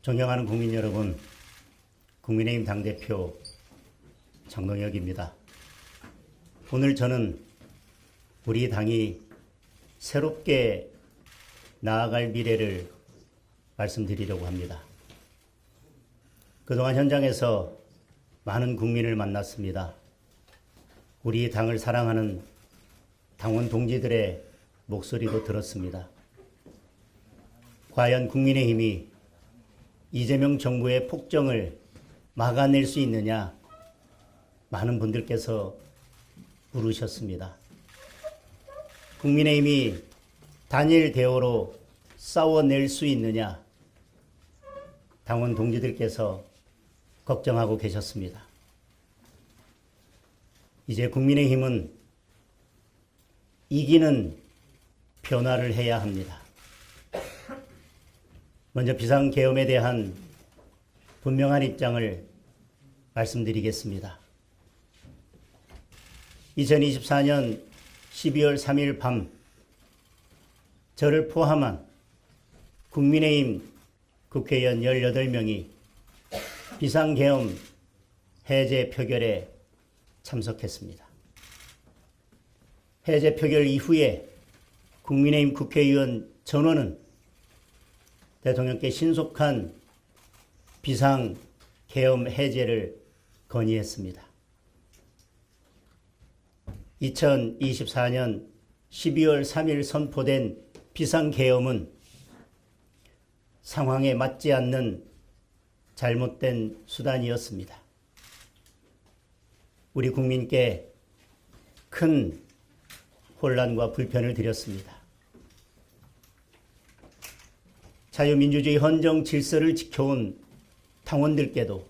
존경하는 국민 여러분, 국민의힘 당대표 장동혁입니다. 오늘 저는 우리 당이 새롭게 나아갈 미래를 말씀드리려고 합니다. 그동안 현장에서 많은 국민을 만났습니다. 우리 당을 사랑하는 당원 동지들의 목소리도 들었습니다. 과연 국민의힘이 이재명 정부의 폭정을 막아낼 수 있느냐, 많은 분들께서 물으셨습니다. 국민의힘이 단일 대오로 싸워낼 수 있느냐, 당원 동지들께서 걱정하고 계셨습니다. 이제 국민의힘은 이기는 변화를 해야 합니다. 먼저 비상계엄에 대한 분명한 입장을 말씀드리겠습니다. 2024년 12월 3일 밤 저를 포함한 국민의힘 국회의원 18명이 비상계엄 해제 표결에 참석했습니다. 해제 표결 이후에 국민의힘 국회의원 전원은 대통령께 신속한 비상계엄 해제를 건의했습니다. 2024년 12월 3일 선포된 비상계엄은 상황에 맞지 않는 잘못된 수단이었습니다. 우리 국민께 큰 혼란과 불편을 드렸습니다. 자유민주주의 헌정 질서를 지켜온 당원들께도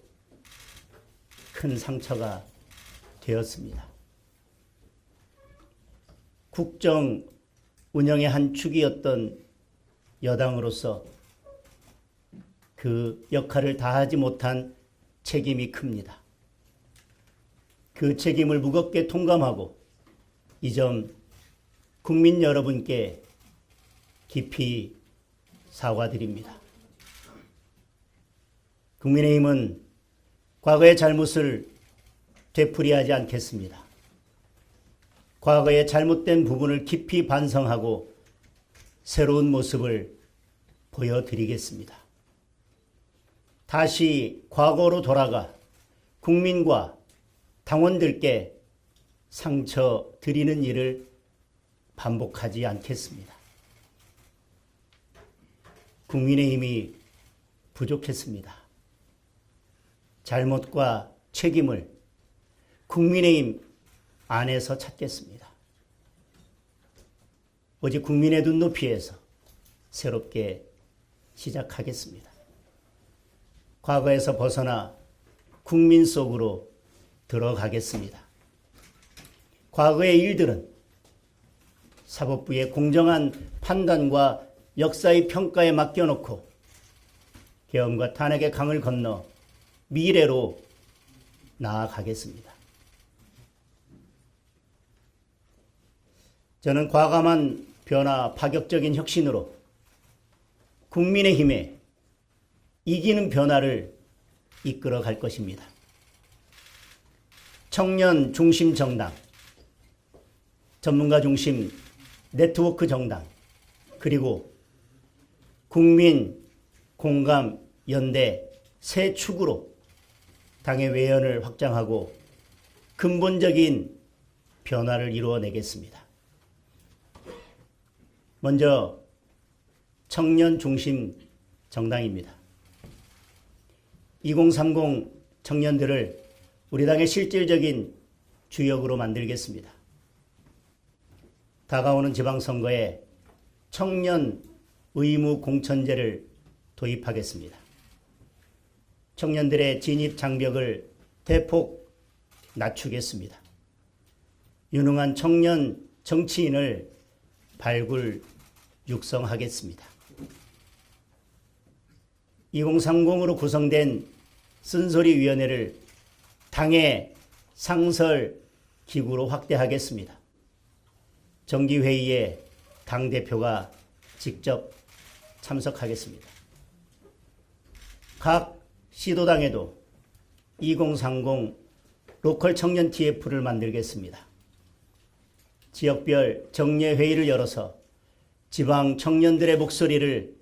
큰 상처가 되었습니다. 국정 운영의 한 축이었던 여당으로서 그 역할을 다하지 못한 책임이 큽니다. 그 책임을 무겁게 통감하고 이 점 국민 여러분께 깊이 사과드립니다. 국민의힘은 과거의 잘못을 되풀이하지 않겠습니다. 과거의 잘못된 부분을 깊이 반성하고 새로운 모습을 보여드리겠습니다. 다시 과거로 돌아가 국민과 당원들께 상처 드리는 일을 반복하지 않겠습니다. 국민의힘이 부족했습니다. 잘못과 책임을 국민의힘 안에서 찾겠습니다. 오직 국민의 눈높이에서 새롭게 시작하겠습니다. 과거에서 벗어나 국민 속으로 들어가겠습니다. 과거의 일들은 사법부의 공정한 판단과 역사의 평가에 맡겨놓고 계엄과 탄핵의 강을 건너 미래로 나아가겠습니다. 저는 과감한 변화, 파격적인 혁신으로 국민의힘에 이기는 변화를 이끌어 갈 것입니다. 청년 중심 정당, 전문가 중심 네트워크 정당, 그리고 국민 공감 연대 세 축으로 당의 외연을 확장하고 근본적인 변화를 이루어내겠습니다. 먼저 청년 중심 정당입니다. 2030 청년들을 우리 당의 실질적인 주역으로 만들겠습니다. 다가오는 지방선거에 청년 의무 공천제를 도입하겠습니다. 청년들의 진입 장벽을 대폭 낮추겠습니다. 유능한 청년 정치인을 발굴 육성하겠습니다. 2030으로 구성된 쓴소리위원회를 당의 상설 기구로 확대하겠습니다. 정기회의에 당대표가 직접 참석하겠습니다. 각 시도당에도 2030 로컬 청년 TF를 만들겠습니다. 지역별 정례회의를 열어서 지방 청년들의 목소리를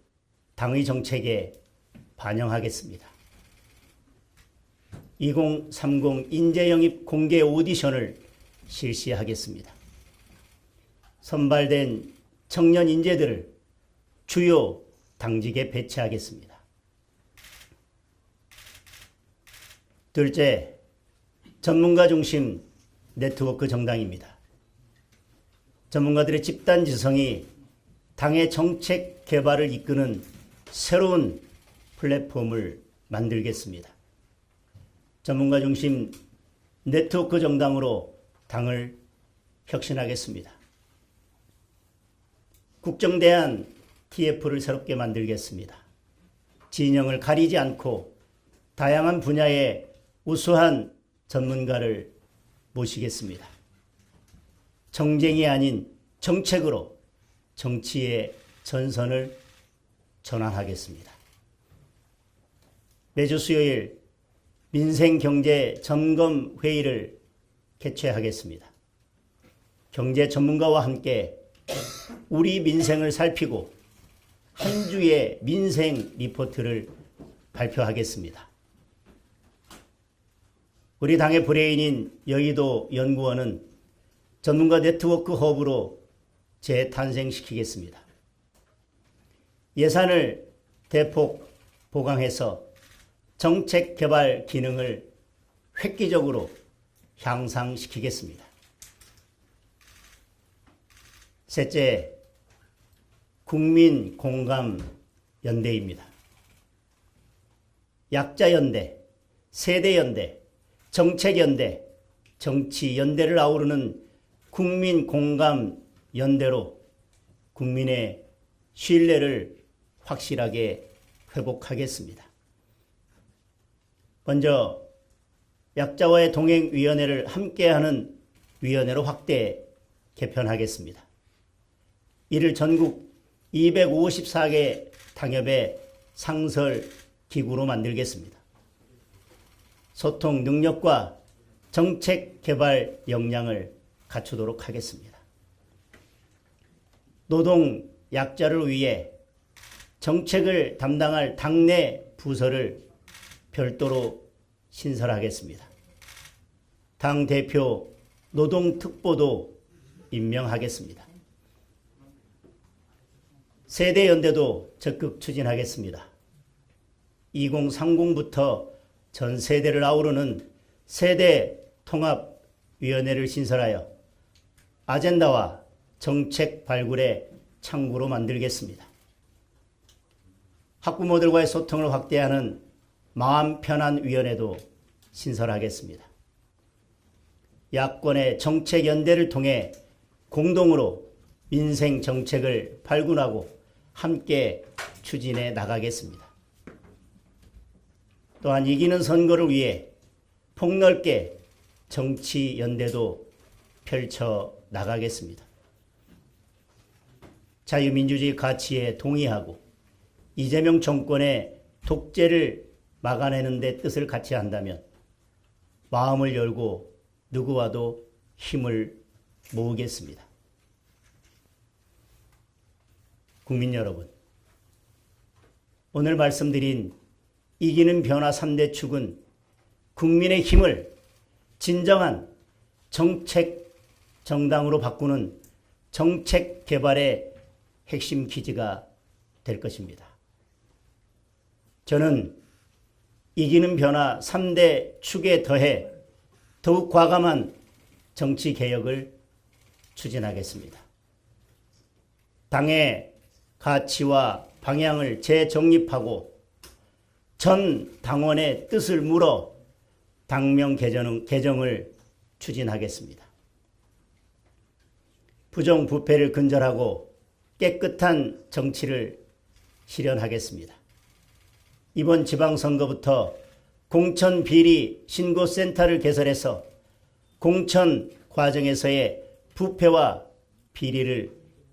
당의 정책에 반영하겠습니다. 2030 인재영입 공개 오디션을 실시하겠습니다. 선발된 청년 인재들을 주요 당직에 배치하겠습니다. 둘째, 전문가 중심 네트워크 정당입니다. 전문가들의 집단 지성이 당의 정책 개발을 이끄는 새로운 플랫폼을 만들겠습니다. 전문가 중심 네트워크 정당으로 당을 혁신하겠습니다. 국정대안 TF를 새롭게 만들겠습니다. 진영을 가리지 않고 다양한 분야의 우수한 전문가를 모시겠습니다. 정쟁이 아닌 정책으로 정치의 전선을 전환하겠습니다. 매주 수요일 민생경제 점검 회의를 개최하겠습니다. 경제 전문가와 함께 우리 민생을 살피고 한 주의 민생 리포트를 발표하겠습니다. 우리 당의 브레인인 여의도 연구원은 전문가 네트워크 허브로 재탄생시키겠습니다. 예산을 대폭 보강해서 정책 개발 기능을 획기적으로 향상시키겠습니다. 셋째, 국민 공감 연대입니다. 약자 연대, 세대 연대, 정책 연대, 정치 연대를 아우르는 국민 공감 연대로 국민의 신뢰를 확실하게 회복하겠습니다. 먼저 약자와의 동행위원회를 함께하는 위원회로 확대 개편하겠습니다. 이를 전국 254개 당협의 상설 기구로 만들겠습니다. 소통 능력과 정책 개발 역량을 갖추도록 하겠습니다. 노동 약자를 위해 정책을 담당할 당내 부서를 별도로 신설하겠습니다. 당대표 노동특보도 임명하겠습니다. 세대연대도 적극 추진하겠습니다. 2030부터 전 세대를 아우르는 세대통합위원회를 신설하여 아젠다와 정책 발굴의 창구로 만들겠습니다. 학부모들과의 소통을 확대하는 마음 편한 위원회도 신설하겠습니다. 야권의 정책 연대를 통해 공동으로 민생 정책을 발굴하고 함께 추진해 나가겠습니다. 또한 이기는 선거를 위해 폭넓게 정치 연대도 펼쳐 나가겠습니다. 자유민주주의 가치에 동의하고 이재명 정권의 독재를 막아내는 데 뜻을 같이 한다면 마음을 열고 누구와도 힘을 모으겠습니다. 국민 여러분, 오늘 말씀드린 이기는 변화 3대 축은 국민의 힘을 진정한 정책 정당으로 바꾸는 정책 개발의 핵심 기지가 될 것입니다. 저는 이기는 변화 3대 축에 더해 더욱 과감한 정치 개혁을 추진하겠습니다. 당의 가치와 방향을 재정립하고 전 당원의 뜻을 물어 당명 개정을 추진하겠습니다. 부정부패를 근절하고 깨끗한 정치를 실현하겠습니다. 이번 지방선거부터 공천비리 신고센터를 개설해서 공천 과정에서의 부패와 비리를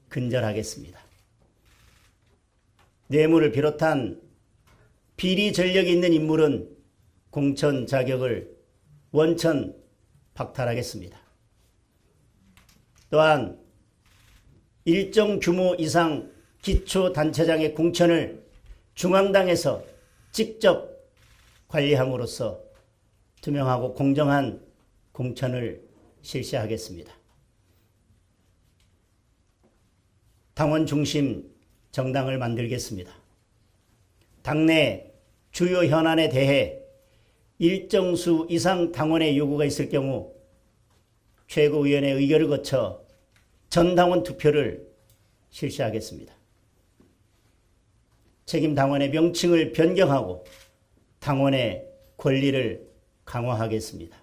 근절하겠습니다. 뇌물을 비롯한 비리 전력이 있는 인물은 공천 자격을 원천 박탈하겠습니다. 또한 일정 규모 이상 기초단체장의 공천을 중앙당에서 직접 관리함으로써 투명하고 공정한 공천을 실시하겠습니다. 당원 중심 정당을 만들겠습니다. 당내 주요 현안에 대해 일정 수 이상 당원의 요구가 있을 경우 최고위원회 의결을 거쳐 전당원 투표를 실시하겠습니다. 책임 당원의 명칭을 변경하고 당원의 권리를 강화하겠습니다.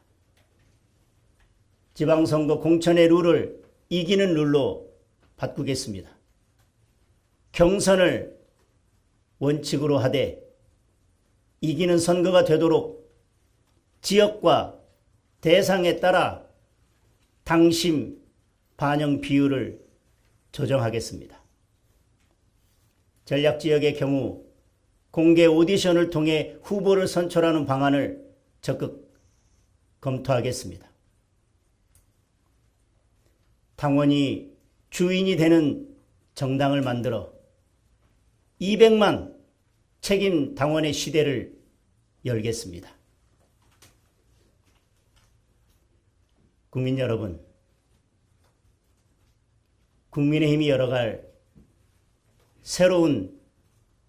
지방선거 공천의 룰을 이기는 룰로 바꾸겠습니다. 경선을 원칙으로 하되 이기는 선거가 되도록 지역과 대상에 따라 당심 반영 비율을 조정하겠습니다. 전략지역의 경우 공개 오디션을 통해 후보를 선출하는 방안을 적극 검토하겠습니다. 당원이 주인이 되는 정당을 만들어 200만 책임 당원의 시대를 열겠습니다. 국민 여러분, 국민의힘이 열어갈 새로운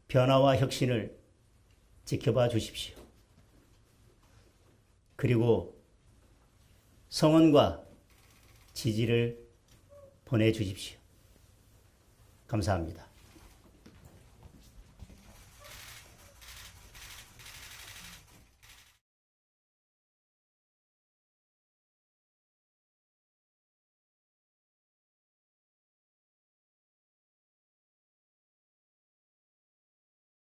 변화와 혁신을 지켜봐 주십시오. 그리고 성원과 지지를 보내주십시오. 감사합니다.